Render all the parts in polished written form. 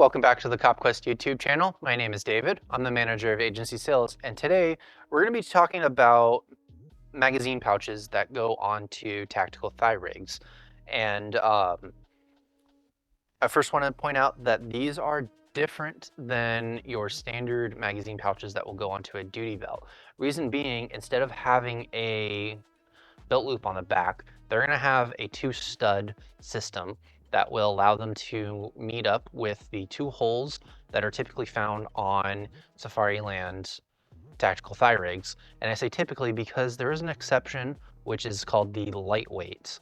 Welcome back to the CopQuest YouTube channel. My name is David. I'm the manager of agency sales, and today we're going to be talking about magazine pouches that go onto tactical thigh rigs. And I first want to point out that these are different than your standard magazine pouches that will go onto a duty belt. Reason being, instead of having a belt loop on the back, they're going to have a two-stud system that will allow them to meet up with the two holes that are typically found on Safariland tactical thigh rigs. And I say typically because there is an exception, which is called the lightweight.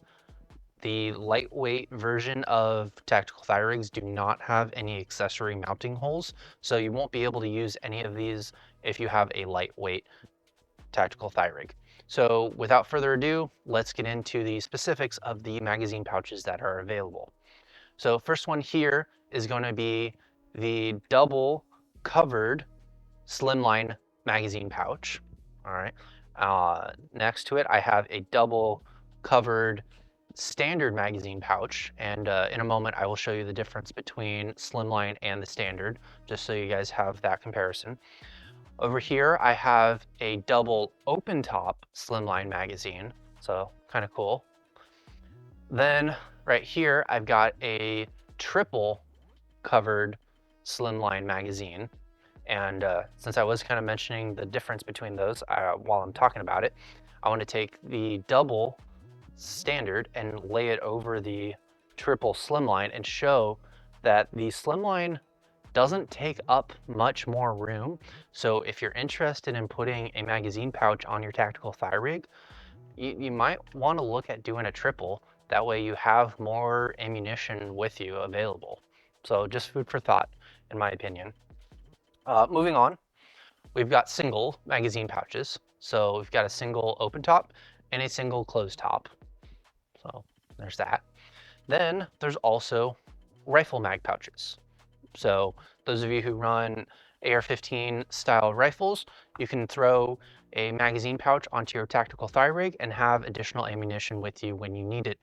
The lightweight version of tactical thigh rigs do not have any accessory mounting holes, so you won't be able to use any of these if you have a lightweight tactical thigh rig. So without further ado, let's get into the specifics of the magazine pouches that are available. So first one here is going to be the double covered slimline magazine pouch. All right. Next to it, I have a double covered standard magazine pouch. And in a moment, I will show you the difference between slimline and the standard, just so you guys have that comparison. Over here, I have a double open top slimline magazine, so kind of cool. Then right here, I've got a triple covered slimline magazine. And since I was kind of mentioning the difference between those while I'm talking about it, I want to take the double standard and lay it over the triple slimline and show that the slimline doesn't take up much more room. So if you're interested in putting a magazine pouch on your tactical thigh rig, you might want to look at doing a triple. That way you have more ammunition with you available. So just food for thought, in my opinion. Moving on, we've got single magazine pouches. So we've got a single open top and a single closed top. So there's that. Then there's also rifle mag pouches. So those of you who run AR-15 style rifles, you can throw a magazine pouch onto your tactical thigh rig and have additional ammunition with you when you need it.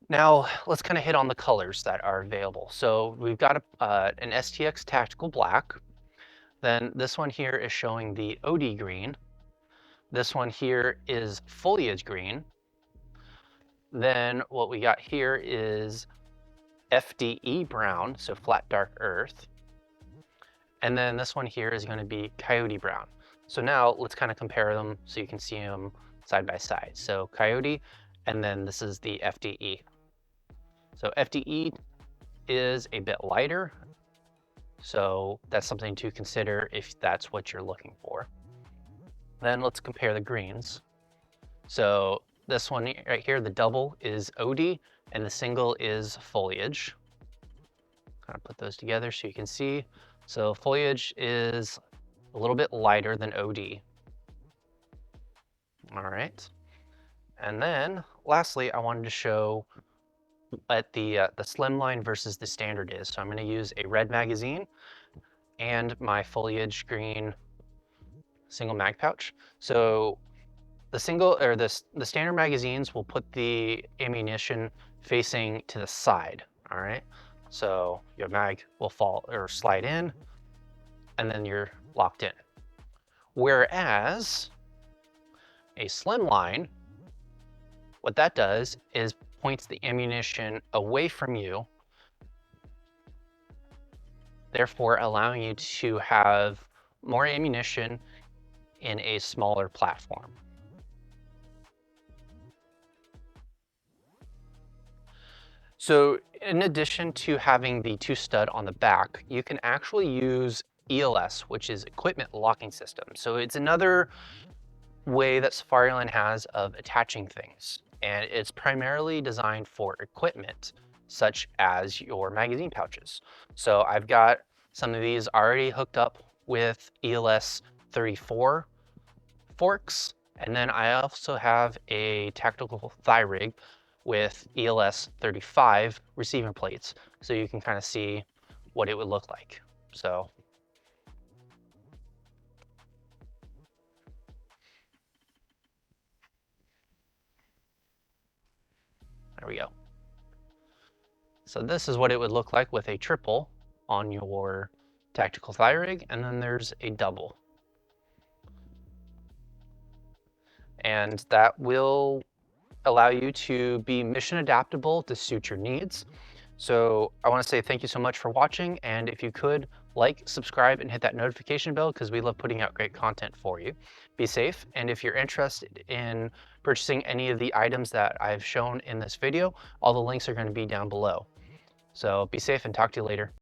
Now let's kind of hit on the colors that are available. So we've got an STX Tactical Black. Then this one here is showing the OD green. This one here is foliage green. Then what we got here is FDE brown, so flat dark earth. And then this one here is going to be coyote brown. So now let's kind of compare them so you can see them side by side. So coyote, and then this is the FDE. So FDE is a bit lighter, so that's something to consider if that's what you're looking for. Then let's compare the greens. So this one right here, the double is OD and the single is foliage. Kind of put those together so you can see. So foliage is a little bit lighter than OD. All right. And then lastly, I wanted to show what the slimline versus the standard is. So I'm going to use a red magazine and my foliage green single mag pouch. So the standard magazines will put the ammunition facing to the side. All right. So your mag will fall or slide in, and then you're locked in. Whereas a slimline, what that does is points the ammunition away from you, therefore allowing you to have more ammunition in a smaller platform. So in addition to having the two stud on the back, you can actually use ELS, which is equipment locking system. So it's another way that Safariland has of attaching things. And it's primarily designed for equipment, such as your magazine pouches. So I've got some of these already hooked up with ELS 34 forks. And then I also have a tactical thigh rig with ELS 35 receiving plates, so you can kind of see what it would look like. So there we go. So this is what it would look like with a triple on your tactical thigh rig, and then there's a double. And that will allow you to be mission adaptable to suit your needs. So I want to say thank you so much for watching, and if you could, like, subscribe, and hit that notification bell because we love putting out great content for you. Be safe, and if you're interested in purchasing any of the items that I've shown in this video, all the links are going to be down below. So be safe and talk to you later.